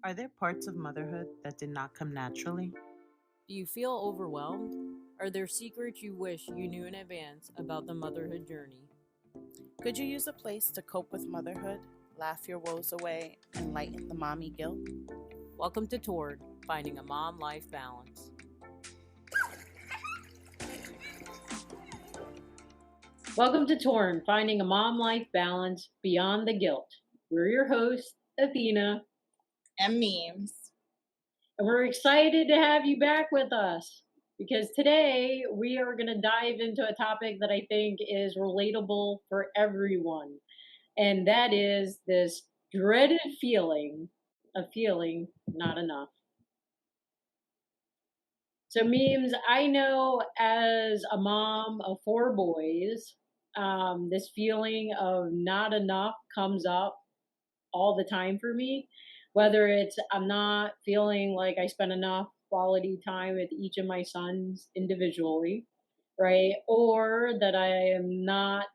Are there parts of motherhood that did not come naturally? Do you feel overwhelmed? Are there secrets you wish you knew in advance about the motherhood journey? Could you use a place to cope with motherhood, laugh your woes away, and lighten the mommy guilt? Welcome to Toward Finding a Mom Life Balance. Welcome to Torn, Finding a Mom Life Balance Beyond the Guilt. We're your hosts, Athena, And memes. and we're excited to have you back with us because today we are going to dive into a topic that I think is relatable for everyone, and that is this dreaded feeling of feeling not enough. So, memes, I know as a mom of four boys, this feeling of not enough comes up all the time for me. Whether it's I'm not feeling like I spend enough quality time with each of my sons individually, right? Or that I am not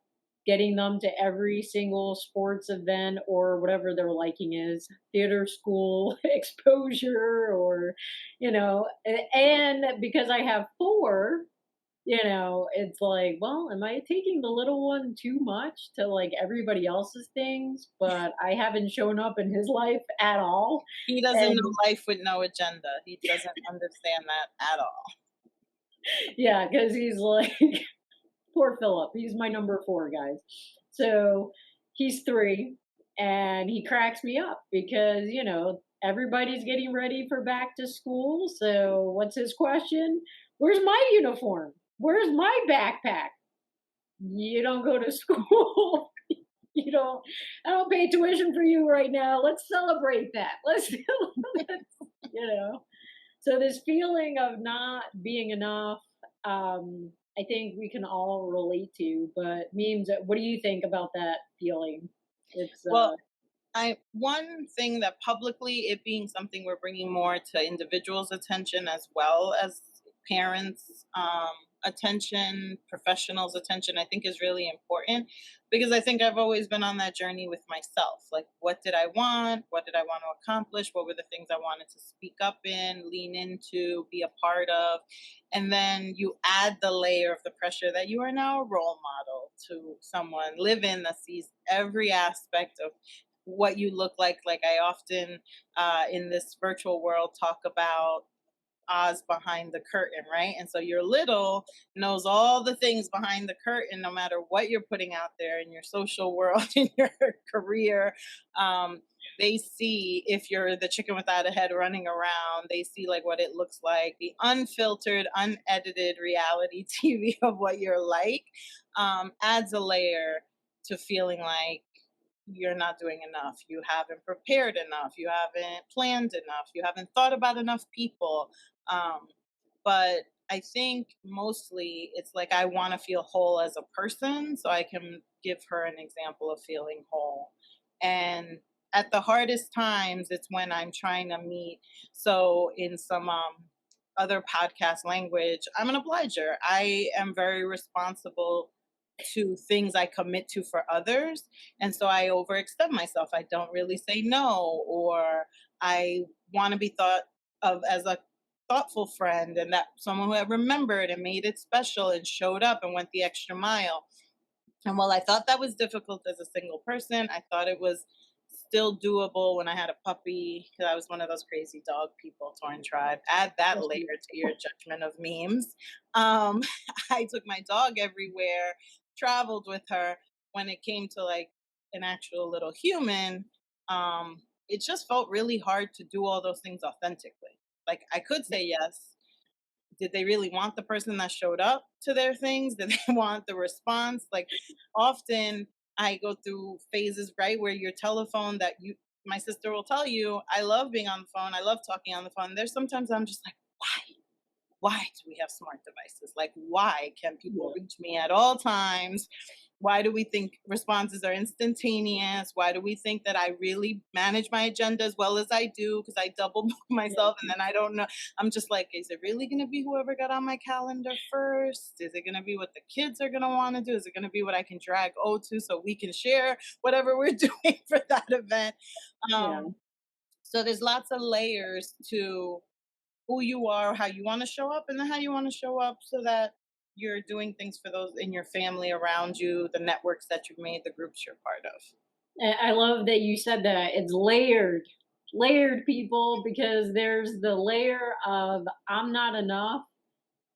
getting them to every single sports event or whatever their liking is, theater school exposure, or, and because I have four, it's like, well, am I taking the little one too much to like everybody else's things, but I haven't shown up in his life at all? He doesn't know And life with no agenda. He doesn't understand that at all. yeah, because he's like, poor Philip. He's my number four, guys. So he's three, and he cracks me up because, everybody's getting ready for back to school. So what's his question? Where's my uniform? Where's my backpack? You don't go to school. you don't I don't pay tuition for you right now. Let's celebrate that. You know. So this feeling of not being enough, I think we can all relate to. But memes, what do you think about that feeling? It's Well, I one thing that publicly it being something we're bringing more to individuals' attention as well as parents' attention, professionals' attention, I think is really important because I think I've always been on that journey with myself. Like, what did I want? What did I want to accomplish? What were the things I wanted to speak up in, lean into, be a part of? And then you add the layer of the pressure that you are now a role model to someone, live in that sees every aspect of what you look like. Like I often in this virtual world talk about Oz behind the curtain, right? And so your little knows all the things behind the curtain, no matter what you're putting out there in your social world, in your career. Um, they see if you're the chicken without a head running around, they see like what it looks like, the unfiltered, unedited reality TV of what you're like, adds a layer to feeling like you're not doing enough, you haven't prepared enough, you haven't planned enough, you haven't thought about enough people. um, but I think mostly it's like I want to feel whole as a person so I can give her an example of feeling whole. And at the hardest times it's when I'm trying to meet, so in some other podcast language, I'm an obliger. I am very responsible to things I commit to for others. And so I overextend myself. I don't really say no, or I want to be thought of as a thoughtful friend and that someone who had remembered and made it special and showed up and went the extra mile. And while I thought that was difficult as a single person, I thought it was still doable when I had a puppy because I was one of those crazy dog people, Torn Tribe. Add that layer to your judgment of memes. Um, I took my dog everywhere, traveled with her. When it came to like an actual little human, it just felt really hard to do all those things authentically. Like I could say yes, did they really want the person that showed up to their things? Did they want the response? Like often I go through phases, right, where your telephone that you my sister will tell you, I love being on the phone. I love talking on the phone. There's sometimes I'm just like, why? Why do we have smart devices? Like, why can people yeah, reach me at all times? Why do we think responses are instantaneous? Why do we think that I really manage my agenda as well as I do? Because I double book myself and then I don't know. I'm just like, is it really going to be whoever got on my calendar first? Is it going to be what the kids are going to want to do? Is it going to be what I can drag to so we can share whatever we're doing for that event? yeah. Um, So there's lots of layers to who you are, how you want to show up, and then how you want to show up so that you're doing things for those in your family around you, the networks that you've made, the groups you're part of. I love that you said that. It's layered people, because there's the layer of I'm not enough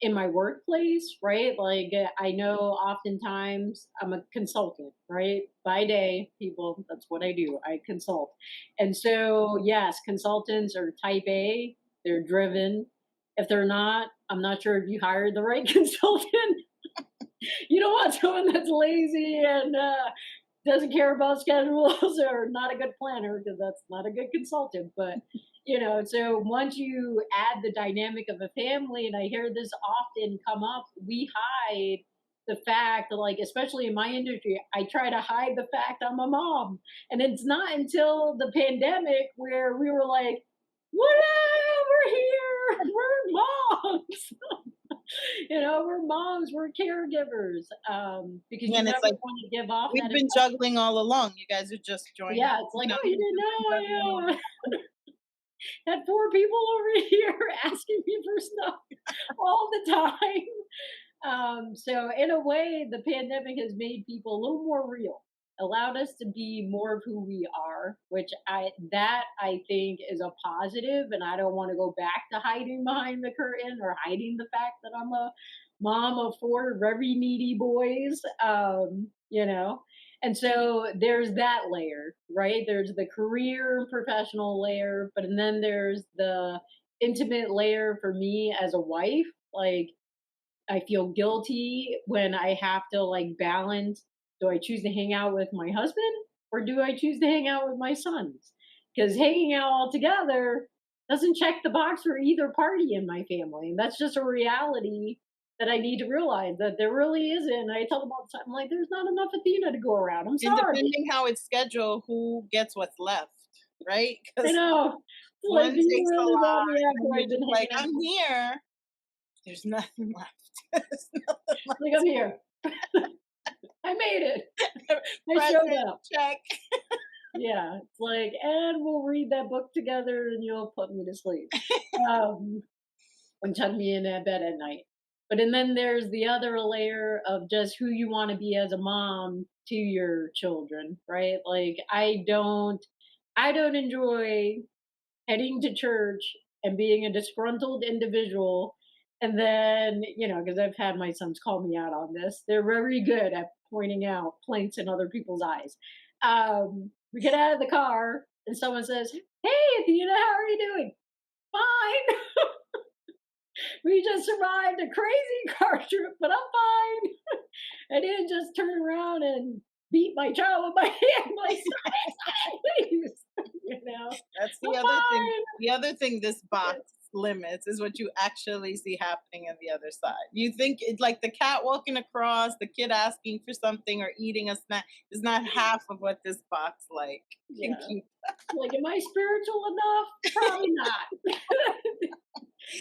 in my workplace, right? Like I know oftentimes I'm a consultant, right? By day, people, that's what I do. I consult. And so, yes, consultants are type A, they're driven. If they're not, I'm not sure if you hired the right consultant. You don't want someone that's lazy and doesn't care about schedules or not a good planner, because that's not a good consultant. But so once you add the dynamic of a family, and I hear this often come up, we hide the fact that, like, especially in my industry, I try to hide the fact I'm a mom. And it's not until the pandemic where we were like, "What? We're here, we're moms." We're moms, we're caregivers, because you And it's never like want to give off we've that been impression. juggling all along. You guys are just joining, Yeah, it's like, oh, you you've didn't just been juggling know all I had four people over here asking me for stuff all the time. So in a way, the pandemic has made people a little more real, allowed us to be more of who we are, which I think is a positive, and I don't want to go back to hiding behind the curtain or hiding the fact that I'm a mom of four very needy boys. And so there's that layer, right? There's the career and professional layer, but and then there's the intimate layer for me as a wife. Like, I feel guilty when I have to, like, balance, do I choose to hang out with my husband or do I choose to hang out with my sons? Because hanging out all together doesn't check the box for either party in my family. And that's just a reality that I need to realize, that there really isn't. I tell them all the time, I'm like, there's not enough Athena to go around. I'm and sorry. depending how it's scheduled, who gets what's left, right? I Because know. It's like, one do you takes a really lot, want me and then after you're I've been just like, hanging I'm out? here. There's nothing left. There's nothing Like, I'm here. I made it. left. I showed Present, up. check. Yeah, it's like, and we'll read that book together and you'll put me to sleep. Um, and tuck me in at bed at night. But and then there's the other layer of just who you want to be as a mom to your children, right? Like I don't enjoy heading to church and being a disgruntled individual. And then, because I've had my sons call me out on this, they're very good at pointing out planks in other people's eyes. We get out of the car and someone says, "Hey, Athena, how are you doing?" "Fine." "We just survived a crazy car trip, but I'm fine." I didn't just turn around and beat my child with my hand like, please. That's I'm the other thing. fine. The other thing this box limits is what you actually see happening on the other side. You think it's like the cat walking across, the kid asking for something or eating a snack is not half of what this box like can Yeah. keep. Like, am I spiritual enough? Probably not.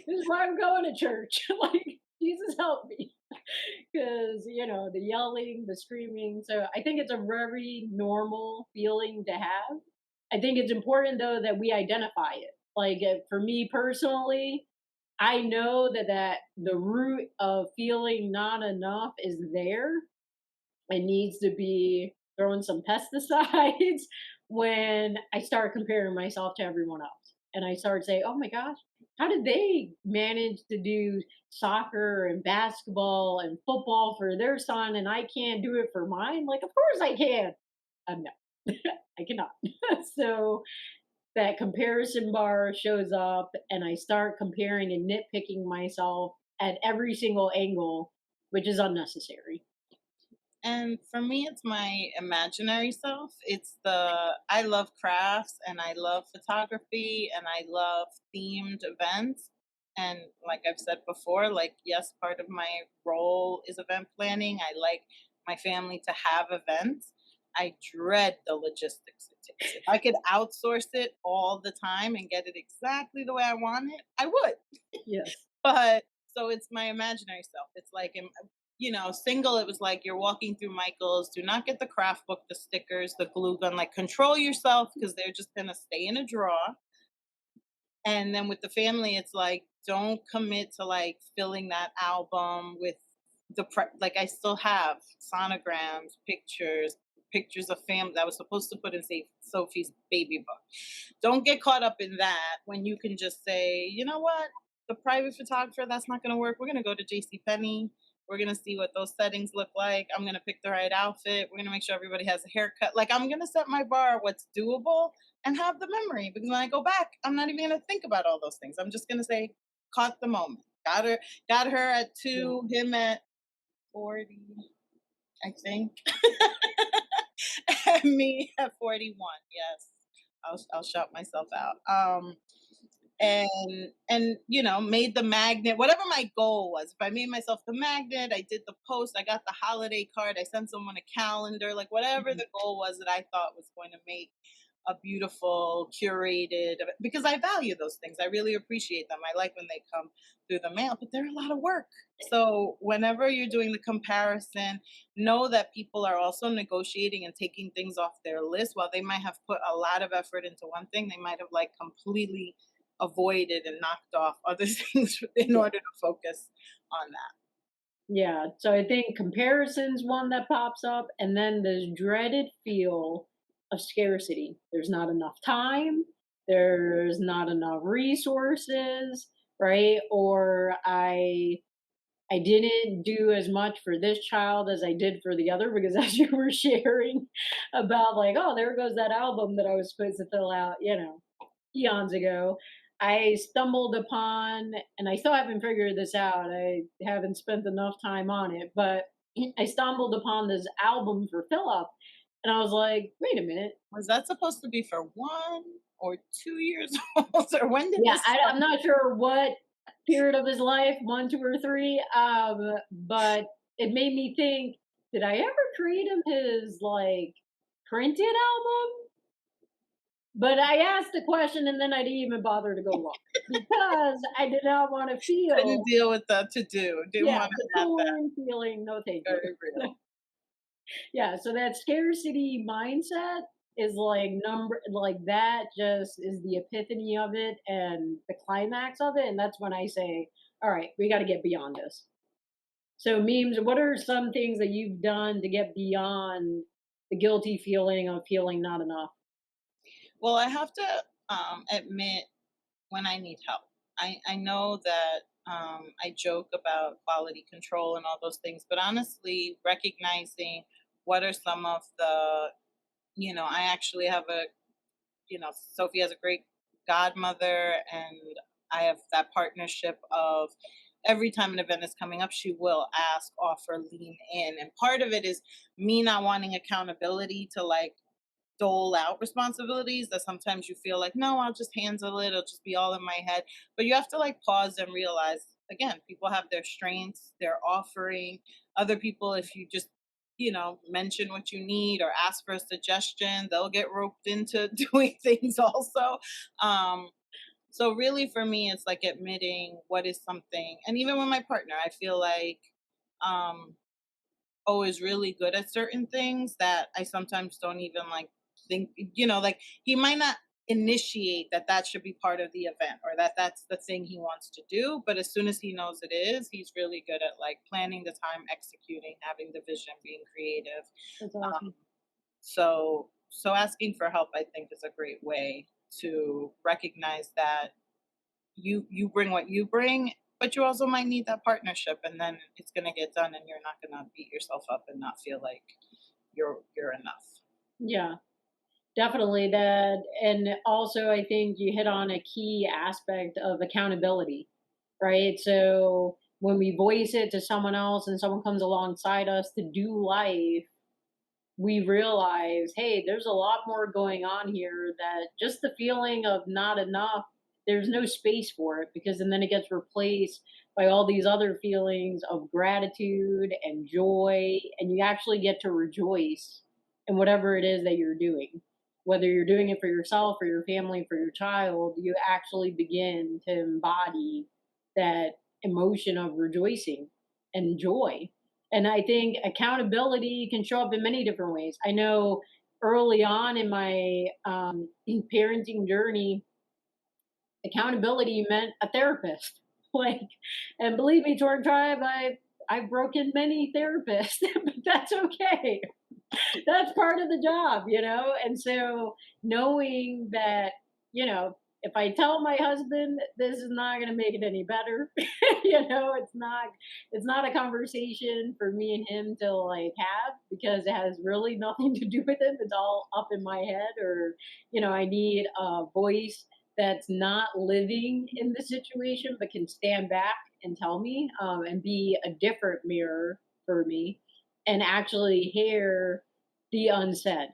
This is why I'm going to church. Like, Jesus help me. Because, the yelling, the screaming. So I think it's a very normal feeling to have. I think it's important, though, that we identify it. Like, for me personally, I know that the root of feeling not enough is there. It needs to be throwing some pesticides when I start comparing myself to everyone else. And I start saying, oh my gosh, how did they manage to do soccer and basketball and football for their son and I can't do it for mine? Like, of course I can. No, I cannot. So that comparison bar shows up and I start comparing and nitpicking myself at every single angle, which is unnecessary. And for me, it's my imaginary self. It's the I love crafts and I love photography and I love themed events. And like I've said before, like, yes, part of my role is event planning. I like my family to have events. I dread the logistics it takes. If I could outsource it all the time and get it exactly the way I want it, I would. Yes. But so it's my imaginary self. It's like, single, it was like you're walking through Michael's. Do not get the craft book, the stickers, the glue gun. Like, control yourself because they're just going to stay in a drawer. And then with the family, it's like, don't commit to like filling that album with like I still have sonograms, pictures of family that I was supposed to put in Sophie's baby book. Don't get caught up in that when you can just say, you know what, the private photographer, that's not going to work. We're going to go to JC Penney. We're going to see what those settings look like. I'm going to pick the right outfit. We're going to make sure everybody has a haircut. Like, I'm going to set my bar what's doable and have the memory, because when I go back, I'm not even going to think about all those things. I'm just going to say, caught the moment. Got her at Yeah. 2, him at 40, I think. And me at 41. Yes. I'll shout myself out. And made the magnet, whatever my goal was. If I made myself the magnet, I did the post, I got the holiday card, I sent someone a calendar, like whatever Mhm. the goal was that I thought was going to make a beautiful curated, because I value those things. I really appreciate them. I like when they come through the mail, but they're a lot of work. So whenever you're doing the comparison, know that people are also negotiating and taking things off their list. While they might have put a lot of effort into one thing, they might have like completely avoided and knocked off other things in Yeah. order to focus on that. Yeah. So I think comparison's one that pops up, and then this dreaded feel of scarcity. There's not enough time, there's not enough resources, right? Or I didn't do as much for this child as I did for the other, because as you were sharing about like, oh, there goes that album that I was supposed to fill out, eons ago. I stumbled upon, and I still haven't figured this out. I haven't spent enough time on it, but I stumbled upon this album for Philip, and I was like, wait a minute. Was that supposed to be for 1 or 2 years old, or when did Yeah, this start? I'm not sure what period of his life, 1, 2, or 3, but it made me think, did I ever create him his like printed album? But I asked the question and then I didn't even bother to go look because I did not want to Couldn't feel, deal with the to do. Didn't yeah, want the to have that. torn feeling. No, thank you. Very real. Yeah, so that scarcity mindset is like number like that just is the epiphany of it and the climax of it. And that's when I say, all right, we got to get beyond this. So, memes, what are some things that you've done to get beyond the guilty feeling of feeling not enough? Well, I have to admit when I need help. I know that I joke about quality control and all those things, but honestly, recognizing what are some of the, I actually have Sophie has a great godmother, and I have that partnership of every time an event is coming up, she will ask, offer, lean in. And part of it is me not wanting accountability to like dole out responsibilities, that sometimes you feel like, no, I'll just handle it, it'll just be all in my head. But you have to like pause and realize, again, people have their strengths, their offering. Other people, if you just mention what you need or ask for a suggestion, they'll get roped into doing things also. um so really for me, it's like admitting what is something, and even with my partner, I feel like um is really good at certain things that I sometimes don't even like think, like he might not initiate that that should be part of the event, or that that's the thing he wants to do, but as soon as he knows it is, he's really good at like planning the time, executing, having the vision, being creative. That's um, awesome. so asking for help, I think, is a great way to recognize that you bring what you bring, but you also might need that partnership, and then it's going to get done, and you're not going to beat yourself up and not feel like you're enough. Yeah, definitely that. And also, I think you hit on a key aspect of accountability, right? So, when we voice it to someone else and someone comes alongside us to do life, we realize, hey, there's a lot more going on here, that just the feeling of not enough, there's no space for it, because and then it gets replaced by all these other feelings of gratitude and joy, and you actually get to rejoice in whatever it is that you're doing. Whether you're doing it for yourself, for your family, for your child, you actually begin to embody that emotion of rejoicing and joy. And I think accountability can show up in many different ways. I know early on in my parenting journey, accountability meant a therapist. Like, and believe me, Torn Tribe, I've broken many therapists, but that's okay. That's part of the job, you know? And so knowing that, you know, if I tell my husband this is not going to make it any better, you know, it's not a conversation for me and him to like have because it has really nothing to do with him. It's all up in my head or, you know, I need a voice that's not living in the situation but can stand back and tell me and be a different mirror for me and actually hear the unsaid,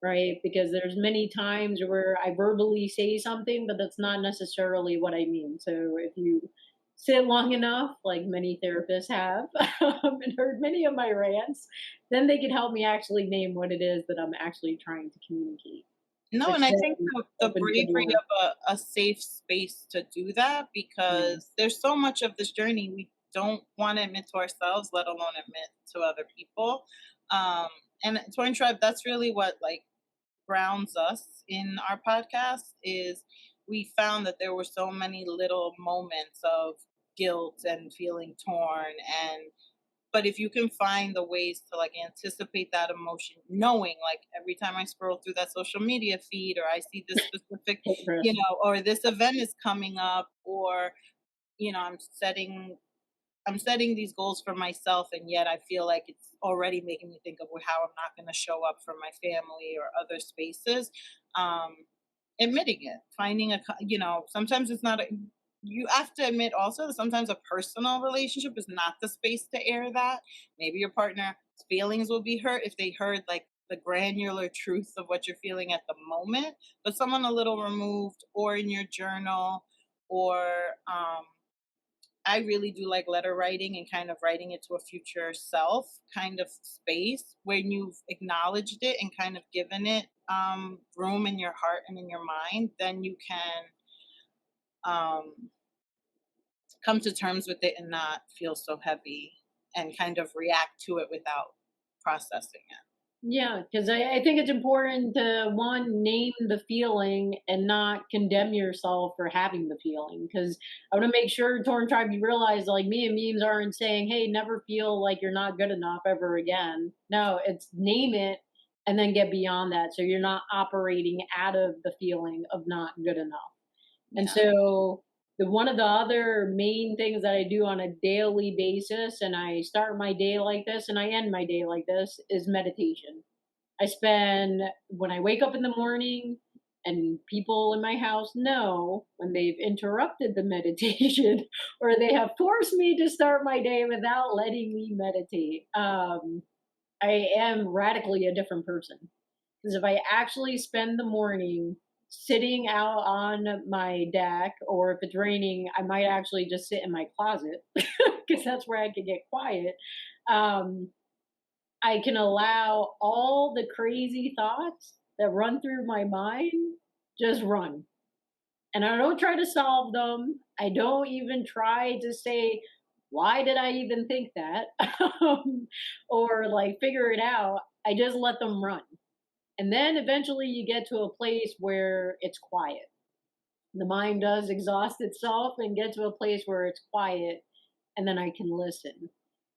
right? Because there's many times where I verbally say something, but that's not necessarily what I mean. So if you sit long enough, like many therapists have, and heard many of my rants, then they can help me actually name what it is that I'm actually trying to communicate, No, which and I think then the opens the bravery door. of a safe space to do that Yeah. because there's so much of this journey we don't want to admit to ourselves, let alone admit to other people. Um, and Torn Tribe, that's really what like grounds us in our podcast is we found that there were so many little moments of guilt and feeling torn and but if you can find the ways to like anticipate that emotion knowing like every time I scroll through that social media feed or I see this specific Hey, Chris. or this event is coming up or I'm setting these goals for myself, and yet I feel like it's already making me think of how I'm not going to show up for my family or other spaces. Um, Admitting it, finding sometimes it's not a, you have to admit also that sometimes a personal relationship is not the space to air that. Maybe your partner's feelings will be hurt if they heard like the granular truth of what you're feeling at the moment, but someone a little removed or in your journal or I really do like letter writing and kind of writing it to a future self kind of space when you've acknowledged it and kind of given it room in your heart and in your mind, then you can um, come to terms with it and not feel so heavy and kind of react to it without processing it. Yeah, because I think it's important to one name the feeling and not condemn yourself for having the feeling. Because I want to make sure Torn Tribe you realize like me and memes aren't saying, "Hey, never feel like you're not good enough ever again." No, it's name it and then get beyond that, so you're not operating out of the feeling of not good enough. And Yeah. so the one of the other main things that I do on a daily basis, and I start my day like this and I end my day like this, is meditation. I spend when I wake up in the morning, and people in my house know when they've interrupted the meditation or they have forced me to start my day without letting me meditate. I am radically a different person. Because if I actually spend the morning sitting out on my deck, or if it's raining, I might actually just sit in my closet because that's where I can get quiet. Um, I can allow all the crazy thoughts that run through my mind just run. And I don't try to solve them. I don't even try to say, why did I even think that? Or like figure it out. I just let them run. And then eventually you get to a place where it's quiet. The mind does exhaust itself and get to a place where it's quiet, and then I can listen.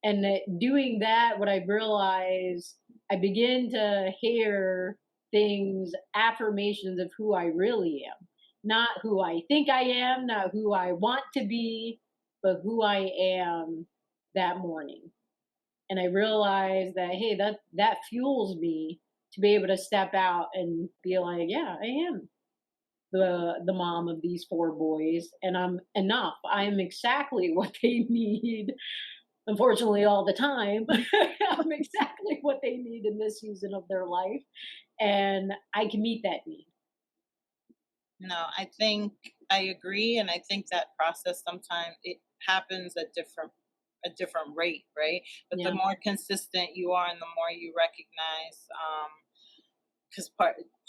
And doing that, what I realize, I begin to hear things, affirmations of who I really am, not who I think I am, not who I want to be, but who I am that morning. And I realized that hey, that fuels me to be able to step out and be like, yeah, I am the mom of these four boys, and I'm enough. I'm exactly what they need. Unfortunately, all the time, I'm exactly what they need in this season of their life, and I can meet that need. No, I think I agree, and I think that process sometimes it happens at different rate, right? But the Yeah, more consistent you are, and the more you recognize, because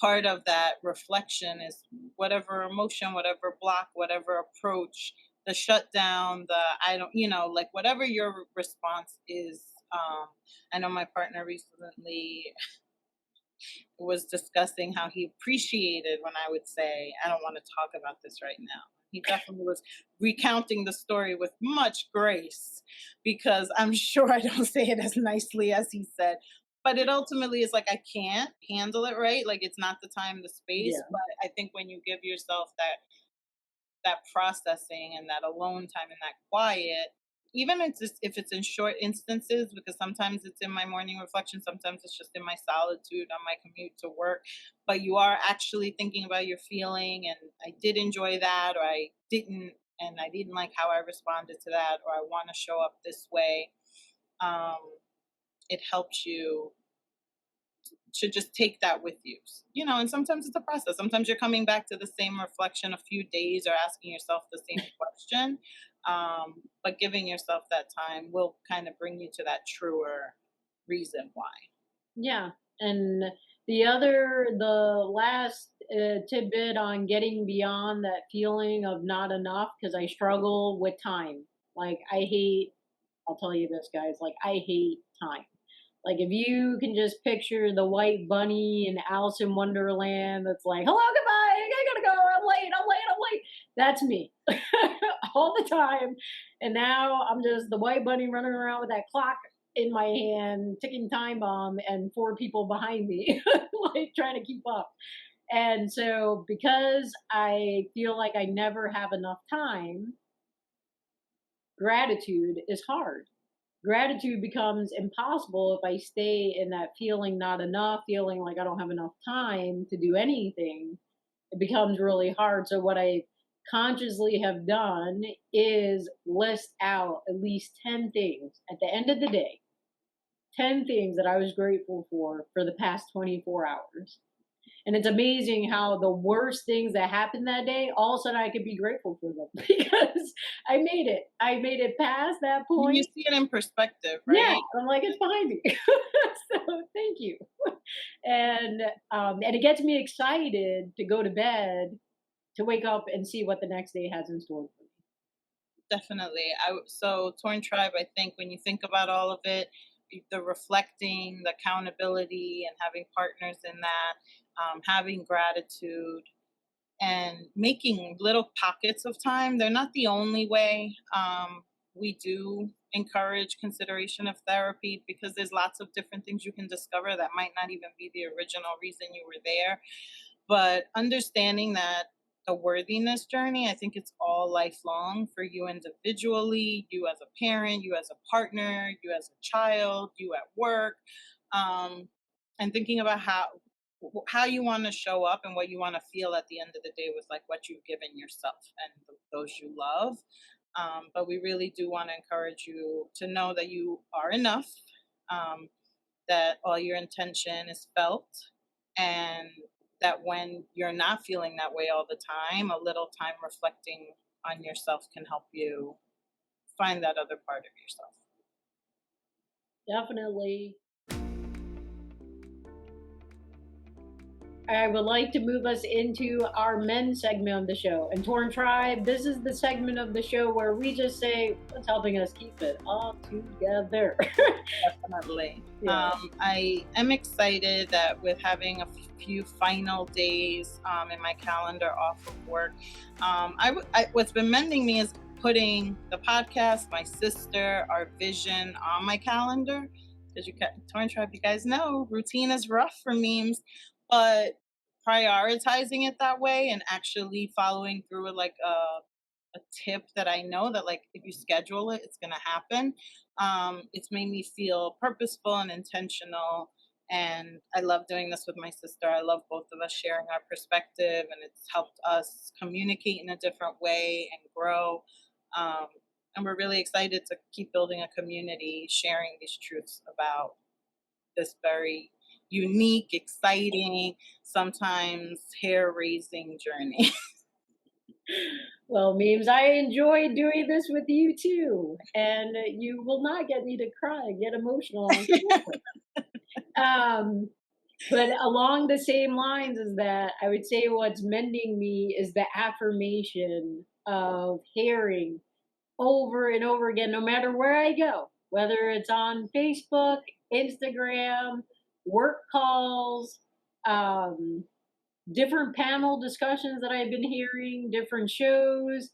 part of that reflection is whatever emotion, whatever block, whatever approach, the shutdown, the I don't, like whatever your response is. I know my partner recently was discussing how he appreciated when I would say, I don't want to talk about this right now. He definitely was recounting the story with much grace because I'm sure I don't say it as nicely as he said. But it ultimately is like I can't handle it right. Like it's not the time, the space. Yeah. But I think when you give yourself that processing and that alone time and that quiet, even if it's in short instances, because sometimes it's in my morning reflection, sometimes it's just in my solitude on my commute to work, but you are actually thinking about your feeling and I did enjoy that or I didn't, and I didn't like how I responded to that, or I want to show up this way. um, it helps you to just take that with you. You know, and sometimes it's a process. Sometimes you're coming back to the same reflection a few days or asking yourself the same question. But giving yourself that time will kind of bring you to that truer reason why. Yeah. And the last tidbit on getting beyond that feeling of not enough, because I struggle with time. Like, I'll tell you this, guys, like, I hate time. Like, if you can just picture the white bunny in Alice in Wonderland that's like, hello, goodbye, I gotta go, I'm late. That's me all the time. And now I'm just the white bunny running around with that clock in my hand, ticking time bomb, and four people behind me, like trying to keep up. And so, because I feel like I never have enough time, gratitude is hard. Gratitude becomes impossible if I stay in that feeling not enough, feeling like I don't have enough time to do anything. It becomes really hard. So, what I consciously have done is list out at least 10 things at the end of the day, 10 things that I was grateful for the past 24 hours. And it's amazing how the worst things that happened that day, all of a sudden I could be grateful for them because I made it. I made it past that You point. see it in perspective, Yeah, right? I'm like, it's behind me. So thank you. And it gets me excited to go to bed, to wake up and see what the next day has in store for me. Definitely. So Torn Tribe, I think when you think about all of it, the reflecting, the accountability, and having partners in that, having gratitude, and making little pockets of time. They're not the only way. We do encourage consideration of therapy because there's lots of different things you can discover that might not even be the original reason you were there. But understanding that a worthiness journey, I think it's all lifelong for you individually, you as a parent, you as a partner, you as a child, you at work, um, and thinking about how you want to show up and what you want to feel at the end of the day with like what you've given yourself and those you love. But we really do want to encourage you to know that you are enough, um, that all your intention is felt, and that when you're not feeling that way all the time, a little time reflecting on yourself can help you find that other part of yourself. Definitely. I would like to move us into our men segment of the show. And Torn Tribe, this is the segment of the show where we just say what's helping us keep it all together. Definitely. Yeah. I am excited that with having a few final days in my calendar off of work, what's been mending me is putting the podcast, my sister, our vision on my calendar. Because Torn Tribe, you guys know routine is rough for memes, but prioritizing it that way and actually following through with like a tip that I know that like if you schedule it, it's gonna happen. It's made me feel purposeful and intentional. And I love doing this with my sister. I love both of us sharing our perspective, and it's helped us communicate in a different way and grow. Um, and we're really excited to keep building a community, sharing these truths about this very unique, exciting, sometimes hair raising journey. Well, memes, I enjoy doing this with you too. And you will not get me to cry, get emotional on camera. Um, but along the same lines as that, I would say what's mending me is the affirmation of hearing over and over again, no matter where I go, whether it's on Facebook, Instagram, work calls, different panel discussions that I've been hearing, different shows,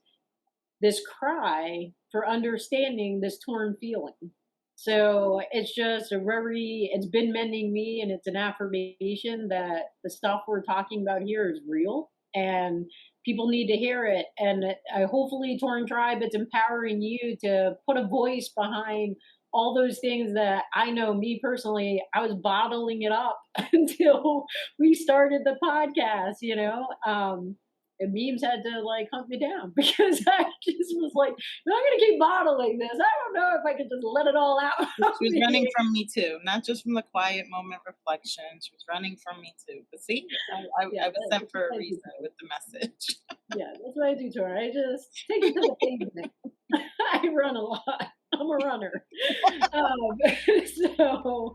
this cry for understanding this torn feeling. So it's just it's been mending me, and it's an affirmation that the stuff we're talking about here is real and people need to hear it. And hopefully, Torn Tribe, it's empowering you to put a voice behind all those things that I know me personally, I was bottling it up until we started the podcast, and memes had to like hunt me down because I just was like, no, I'm gonna keep bottling this. I don't know if I could just let it all out. She was running from me too, not just from the quiet moment reflection. She was running from me too. But see, Yeah, I was sent that's for a what I do. reason with the message. Yeah, that's what I do, Tor. I just take it to the pavement. I run a lot. I'm a runner. So,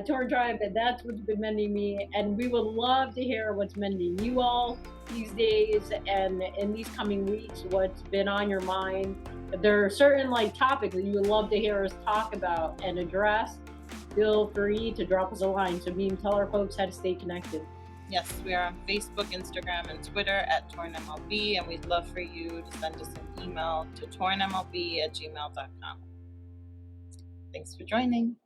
Torn Tribe, and that's what's been mending me. And we would love to hear what's mending you all these days and in these coming weeks, what's been on your mind. If there are certain like topics that you would love to hear us talk about and address, feel free to drop us a line so we can tell our folks how to stay connected. Yes, we are on Facebook, Instagram, and Twitter at TornMLB, and we'd love for you to send us an email to tornmlb@gmail.com. Thanks for joining.